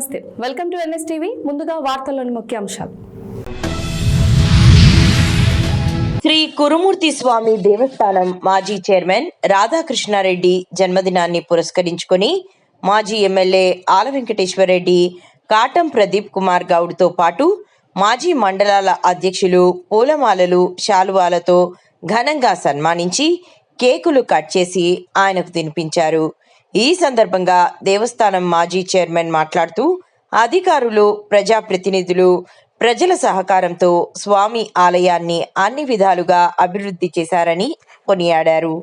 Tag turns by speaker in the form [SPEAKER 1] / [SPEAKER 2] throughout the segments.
[SPEAKER 1] నమస్తే, welcome to NS TV. ముందుగా వార్తల్లోని ముఖ్యాంశాలు.
[SPEAKER 2] శ్రీ కురుమూర్తి స్వామి దేవస్థానం మాజీ చైర్మన్ రాధాకృష్ణారెడ్డి జన్మదినాన్ని పురస్కరించుకొని మాజీ ఎమ్మెల్యే ఆల వెంకటేశ్వరరెడ్డి, కాటం ప్రదీప్ కుమార్ గౌడ్తో పాటు మాజీ మండలాల అధ్యక్షులు పూలమాలలు, శాలువాలతో ఘనంగా సన్మానించి కేకులు కట్ చేసి ఆయనకు తినిపించారు. ఈ సందర్భంగా దేవస్థానం మాజీ చైర్మన్ మాట్లాడుతూ అధికారులు, ప్రజాప్రతినిధులు, ప్రజల సహకారంతో స్వామి ఆలయాన్ని అన్ని విధాలుగా అభివృద్ధి చేశారని కొనియాడారు.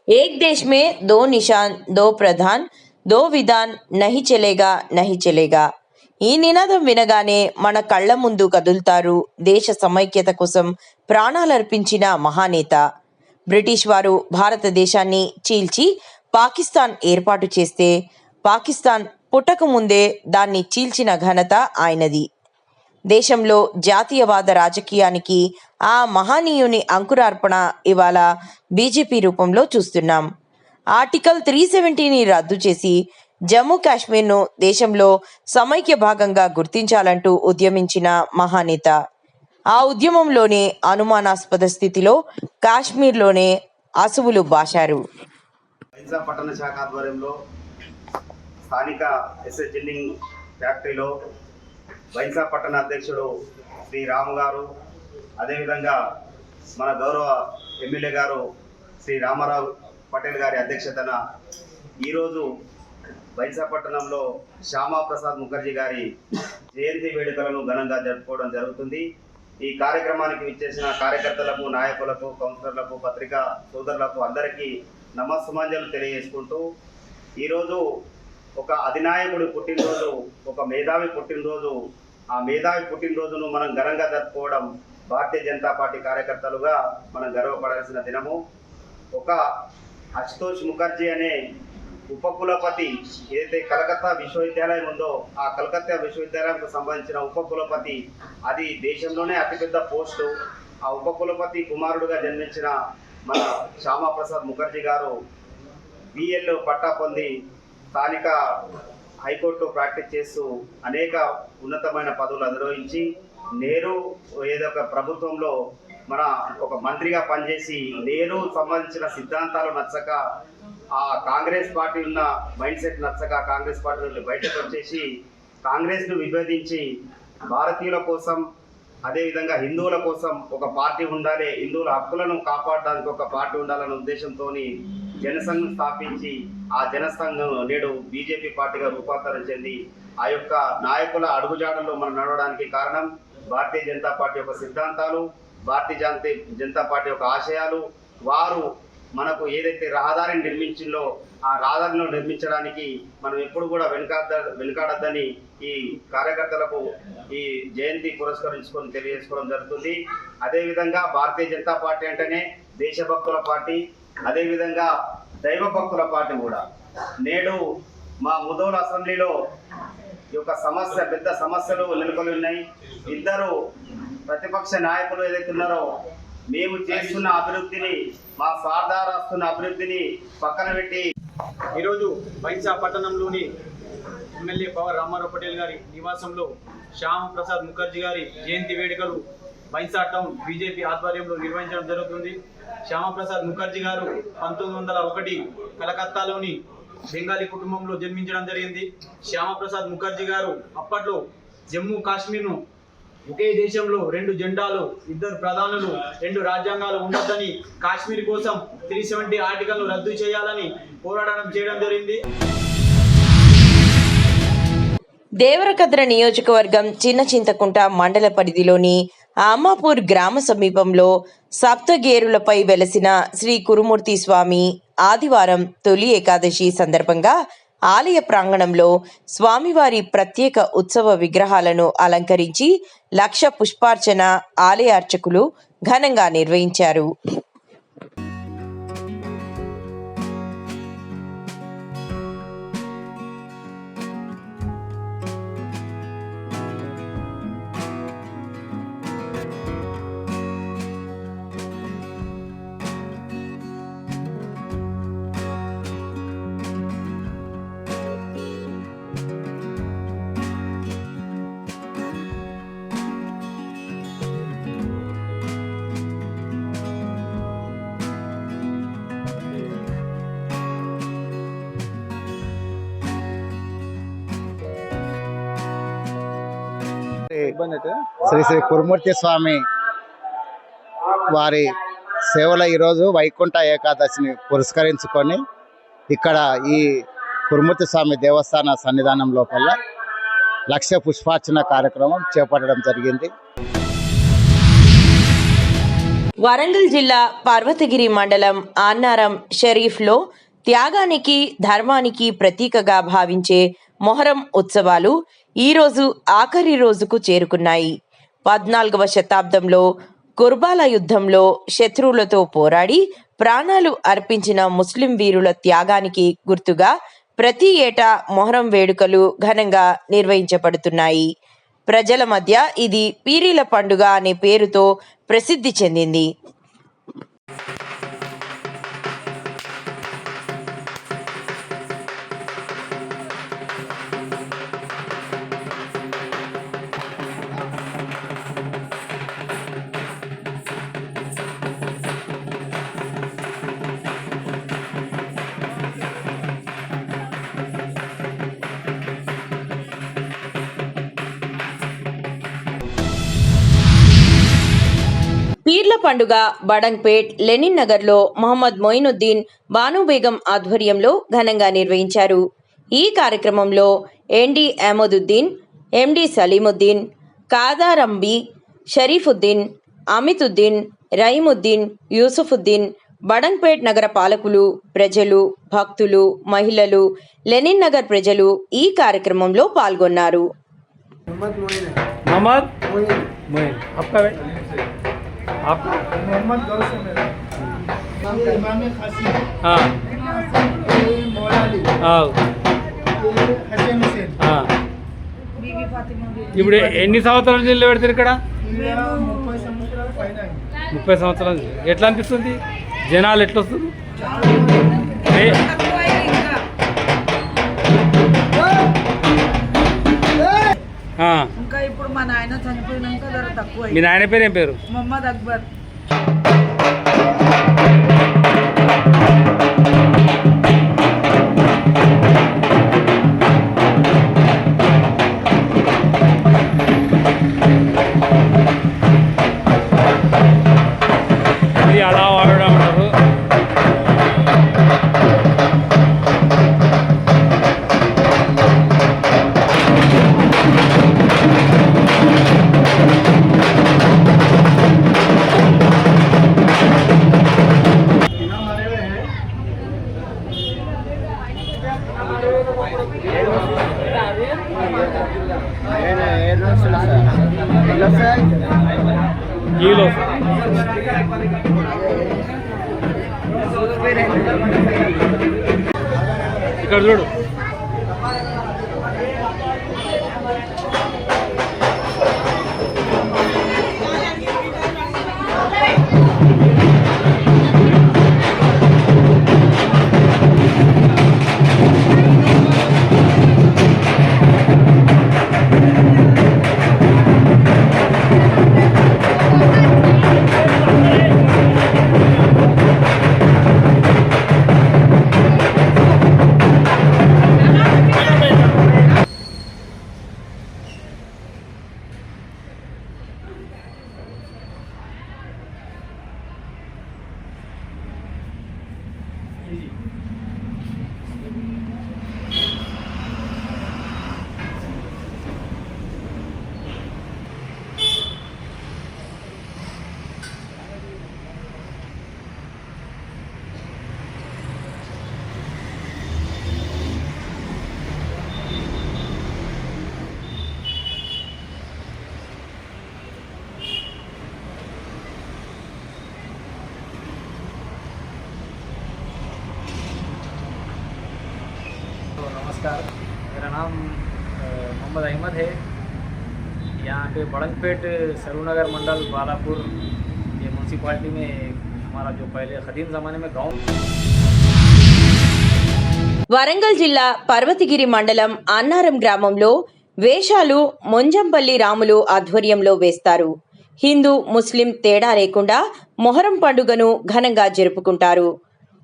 [SPEAKER 2] एक देश में दो निशान, दो प्रधान, दो विधान, नहीं चलेगा. ఈ నినాదం వినగానే మన కళ్ళ ముందు కదులుతారు దేశ సమైక్యత కోసం ప్రాణాలర్పించిన మహానేత. బ్రిటిష్ వారు భారతదేశాన్ని చీల్చి పాకిస్తాన్ ఏర్పాటు చేస్తే పాకిస్తాన్ పుట్టక ముందే దాన్ని చీల్చిన ఘనత ఆయనది. దేశంలో జాతీయవాద రాజకీయానికి ఆ మహనీయుని అంకురార్పణ ఇవాళ బీజేపీ రూపంలో చూస్తున్నాం. ఆర్టికల్ 370ని రద్దు చేసి జమ్మూ కాశ్మీర్ను దేశంలో సమైక్య భాగంగా గుర్తించాలంటూ ఉద్యమించిన మహానేత. ఆ ఉద్యమంలోనే అనుమానాస్పద స్థితిలో కాశ్మీర్లోనే అసువులు బాశారు.
[SPEAKER 3] పట్టణ శాఖ ఆధ్వర్యంలో స్థానిక ఎస్ఎస్ జిన్నింగ్ ఫ్యాక్టరీలో వైన్సా పట్టణ అధ్యక్షుడు శ్రీ రాము గారు, అదేవిధంగా మన గౌరవ ఎమ్మెల్యే గారు శ్రీ రామారావు పటేల్ గారి అధ్యక్షతన ఈరోజు వైన్సా పట్టణంలో శ్యామాప్రసాద్ ముఖర్జీ గారి జయంతి వేడుకలను ఘనంగా జరుపుకోవడం జరుగుతుంది. ఈ కార్యక్రమానికి విచ్చేసిన కార్యకర్తలకు, నాయకులకు, కౌన్సిలర్లకు, పత్రికా సోదరులకు అందరికీ నమస్సుమాంజలు తెలియజేసుకుంటూ ఈరోజు ఒక అధినాయకుడి పుట్టినరోజు, ఒక మేధావి పుట్టినరోజు, ఆ మేధావి పుట్టినరోజును మనం ఘనంగా జరుపుకోవడం భారతీయ జనతా పార్టీ కార్యకర్తలుగా మనం గర్వపడాల్సిన దినము. ఒక అశుతోష్ ముఖర్జీ అనే ఉపకులపతి ఏదైతే కలకత్తా విశ్వవిద్యాలయం ఉందో ఆ కలకత్తా విశ్వవిద్యాలయంకు సంబంధించిన ఉపకులపతి, అది దేశంలోనే అతిపెద్ద పోస్టు. ఆ ఉపకులపతి కుమారుడుగా జన్మించిన మన శ్యామాప్రసాద్ ముఖర్జీ గారు బిఎల్ పట్టా పొంది స్థానిక హైకోర్టు ప్రాక్టీస్ చేస్తూ అనేక ఉన్నతమైన పదవులు అధిరోహించి నెహ్రూ ఏదో ఒక ప్రభుత్వంలో మన ఒక మంత్రిగా పనిచేసి నెహ్రూ సంబంధించిన సిద్ధాంతాలు నచ్చక, ఆ కాంగ్రెస్ పార్టీ ఉన్న మైండ్ సెట్ నచ్చక కాంగ్రెస్ పార్టీ నుండి బయటకు వచ్చేసి కాంగ్రెస్ను విభేదించి భారతీయుల కోసం, అదేవిధంగా హిందువుల కోసం ఒక పార్టీ ఉండాలి, హిందువుల హక్కులను కాపాడడానికి ఒక పార్టీ ఉండాలనే ఉద్దేశంతో జనసంఘం స్థాపించి ఆ జనసంఘం నేడు బీజేపీ పార్టీగా రూపాంతరం చెంది ఆ యొక్క నాయకుల అడుగుజాడల్లో మనం నడవడానికి కారణం భారతీయ జనతా పార్టీ యొక్క సిద్ధాంతాలు, భారతీయ జనతా పార్టీ యొక్క ఆశయాలు. వారు మనకు ఏదైతే రహదారిని నిర్మించిందో ఆ రహదారిని నిర్మించడానికి మనం ఎప్పుడు కూడా వెనుకాడద్దని ఈ కార్యకర్తలకు ఈ జయంతి పురస్కరించుకొని తెలియజేసుకోవడం జరుగుతుంది. అదేవిధంగా భారతీయ జనతా పార్టీ అంటేనే దేశభక్తుల పార్టీ, అదేవిధంగా దైవ భక్తుల పార్టీ కూడా. నేడు మా ముదోల్ అసెంబ్లీలో ఈ యొక్క పెద్ద సమస్యలు నెలకొని ఉన్నాయి. ఇద్దరు ప్రతిపక్ష నాయకులు ఏదైతే ఉన్నారో మేము చేస్తున్న అభివృద్ధిని, మా స్వార్థాలు వస్తున్న అభివృద్ధిని పక్కన పెట్టి
[SPEAKER 4] ఈరోజు వైన్సా పట్టణంలోని ఎమ్మెల్యే పవర్ రామారావు పటేల్ గారి నివాసంలో శ్యామ్ ప్రసాద్ ముఖర్జీ గారి జయంతి వేడుకలు వైన్సా టౌన్ బీజేపీ ఆధ్వర్యంలో నిర్వహించడం జరుగుతుంది. శ్యామప్రసాద్ ముఖర్జీ గారు 1901 కలకత్తాలోని బెంగాలీ కుటుంబంలో జన్మించడం జరిగింది. శ్యామప్రసాద్ ముఖర్జీ గారు అప్పట్లో జమ్మూ కాశ్మీర్ను ఒకే దేశంలో 2 జెండాలు, 2 ప్రధానులు, 2 రాజ్యాంగాలు ఉండొద్దని, కాశ్మీర్ కోసం 370 ఆర్టికల్ను రద్దు చేయాలని పోరాటం చేయడం జరిగింది.
[SPEAKER 2] దేవరకద్ర నియోజకవర్గం చిన్న చింతకుంట మండల పరిధిలోని ఆమాపూర్ గ్రామ సమీపంలో సప్తగేరులపై వెలసిన శ్రీ కురుమూర్తి స్వామి ఆదివారం తొలి ఏకాదశి సందర్భంగా ఆలయ ప్రాంగణంలో స్వామివారి ప్రత్యేక ఉత్సవ విగ్రహాలను అలంకరించి 1,00,000 పుష్పార్చన ఆలయ అర్చకులు ఘనంగా నిర్వహించారు.
[SPEAKER 5] శ్రీ శ్రీ కురుమూర్తి స్వామి వారి సేవలో ఈరోజు వైకుంఠ ఏకాదశిని పురస్కరించుకొని ఇక్కడ ఈ కురుమూర్తి స్వామి దేవస్థాన సన్నిధానం లోపల 1,00,000 పుష్పార్చన కార్యక్రమం చేపట్టడం జరిగింది.
[SPEAKER 2] వరంగల్ జిల్లా పర్వతగిరి మండలం అన్నారం షరీఫ్లో త్యాగానికి ధర్మానికి ప్రతీకగా భావించే మొహరం ఉత్సవాలు ఈరోజు ఆఖరి రోజుకు చేరుకున్నాయి. 14వ శతాబ్దంలో కుర్బాల యుద్ధంలో శత్రువులతో పోరాడి ప్రాణాలు అర్పించిన ముస్లిం వీరుల త్యాగానికి గుర్తుగా ప్రతి ఏటా మొహరం వేడుకలు ఘనంగా నిర్వహించబడుతున్నాయి. ప్రజల మధ్య ఇది పీరీల పండుగ అనే పేరుతో ప్రసిద్ధి చెందింది. పీర్ల పండుగ బడంగ్పేట్ లెనిన్ నగర్లో మహమ్మద్ మొయినుద్దీన్ బానుబేగం ఆధ్వర్యంలో ఘనంగా నిర్వహించారు. ఈ కార్యక్రమంలో ఎన్డి అహ్మదుద్దీన్, ఎండి సలీముద్దీన్, కాదారంబి, షరీఫుద్దీన్, అమితుద్దీన్, రహీముద్దీన్, యూసుఫుద్దీన్, బడంగ్పేట్ నగర పాలకులు, ప్రజలు, భక్తులు, మహిళలు, లెనిన్ నగర్ ప్రజలు ఈ కార్యక్రమంలో పాల్గొన్నారు.
[SPEAKER 6] आप मोहम्मद गौस है मेरा इमाम खासिम
[SPEAKER 7] हाँ
[SPEAKER 6] मौलाली
[SPEAKER 7] हाँ
[SPEAKER 6] हसन हुसैन
[SPEAKER 7] ఇప్పుడు ఎన్ని సంవత్సరాల నుంచి నిలబెడతారు ఇక్కడ?
[SPEAKER 6] 30 సంవత్సరాల పైన
[SPEAKER 7] 30 సంవత్సరాల నుంచి. ఎట్లా అనిపిస్తుంది? జనాలు ఎట్లా వస్తుంది?
[SPEAKER 8] ఇంకా ఇప్పుడు మా నాయన చనిపోయినాక ధర తక్కువ.
[SPEAKER 7] మీ నాయన పేరు ఏం పేరు?
[SPEAKER 8] మొహమ్మద్ అక్బర్.
[SPEAKER 7] ఇది అలా వాడడం అంటారు. కిలో ఇక్కడ చూడు.
[SPEAKER 9] नमस्कार, मेरा नाम मोहम्मद अहमद है। यहाँ पे बड़ंगपेट सरूनगर मंडल बालापुर ये म्यूनसिपालिटी में हमारा जो पहले कदीम ज़माने में गांव।
[SPEAKER 2] వరంగల్ జిల్లా పర్వతగిరి మండలం అన్నారం గ్రామంలో వేషాలు మొంజంపల్లి రాములు ఆధ్వర్యంలో వేస్తారు. హిందూ ముస్లిం తేడా లేకుండా మొహరం పండుగను ఘనంగా జరుపుకుంటారు.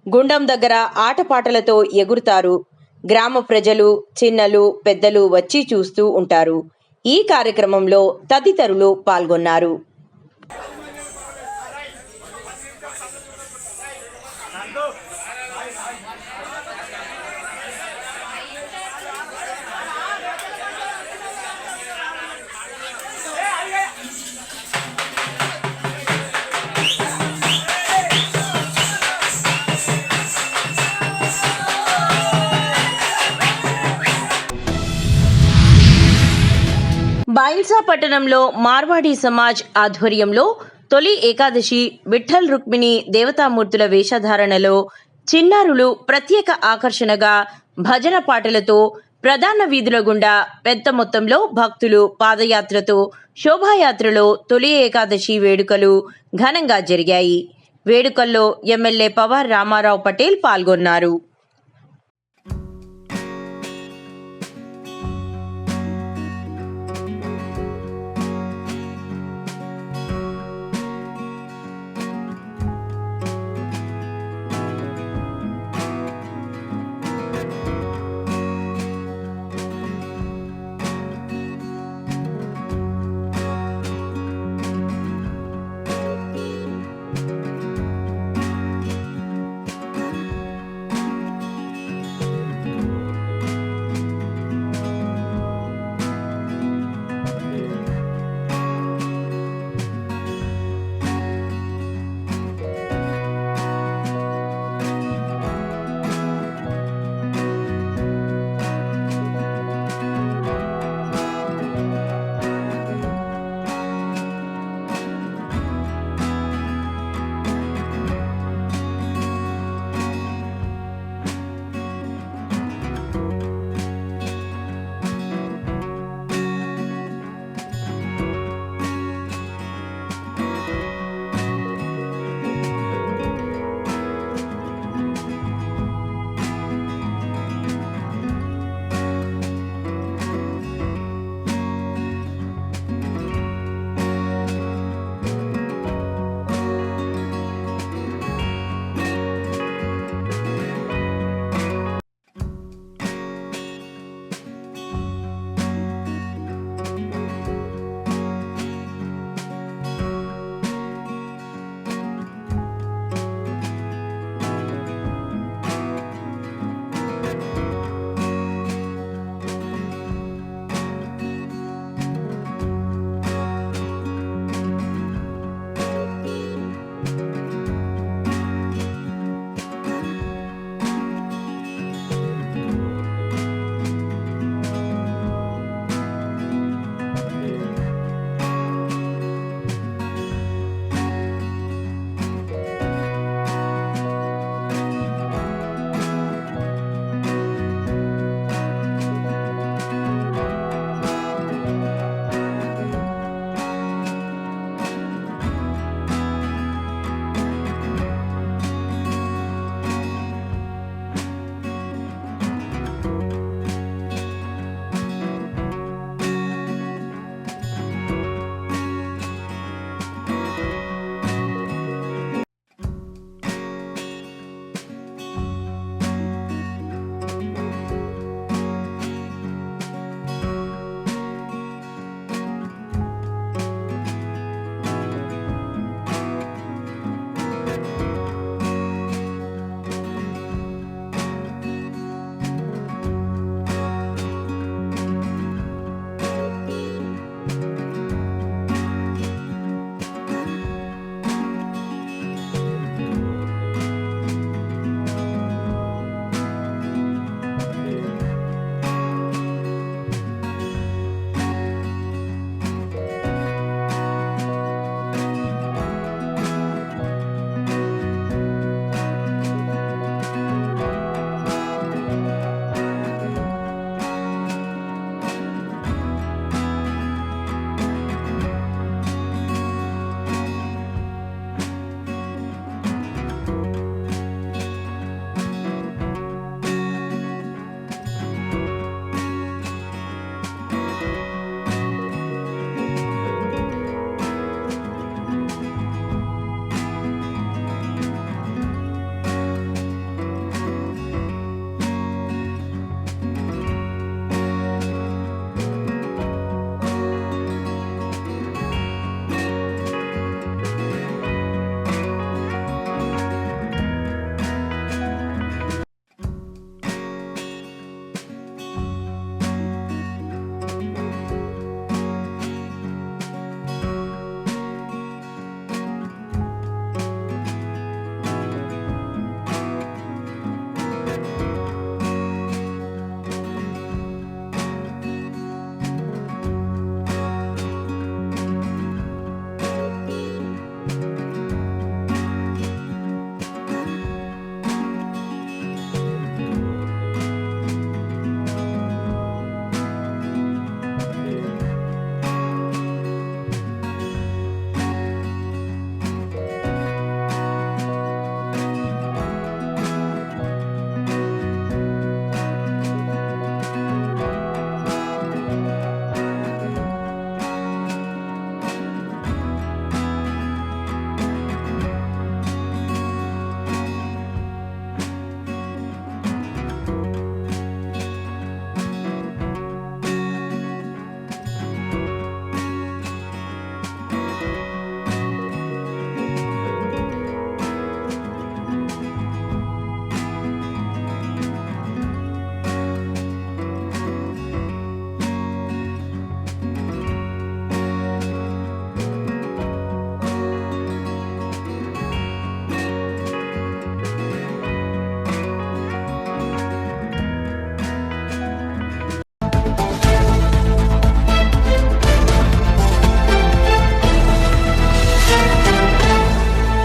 [SPEAKER 2] గుండం దగ్గర ఆటపాటలతో ఎగురుతారు. గ్రామ ప్రజలు, చిన్నలు, పెద్దలు వచ్చి చూస్తూ ఉంటారు. ఈ కార్యక్రమంలో తదితరులు పాల్గొన్నారు. బైన్సా పట్టణంలో మార్వాడి సమాజ్ ఆధ్వర్యంలో తొలి ఏకాదశి విఠల్ రుక్మిణి దేవతామూర్తుల వేషధారణలో చిన్నారులు ప్రత్యేక ఆకర్షణగా భజన పాటలతో ప్రధాన వీధుల గుండా పెద్ద మొత్తంలో భక్తులు పాదయాత్రతో శోభాయాత్రలో తొలి ఏకాదశి వేడుకలు ఘనంగా జరిగాయి. వేడుకల్లో ఎమ్మెల్యే పవార్ రామారావు పటేల్ పాల్గొన్నారు.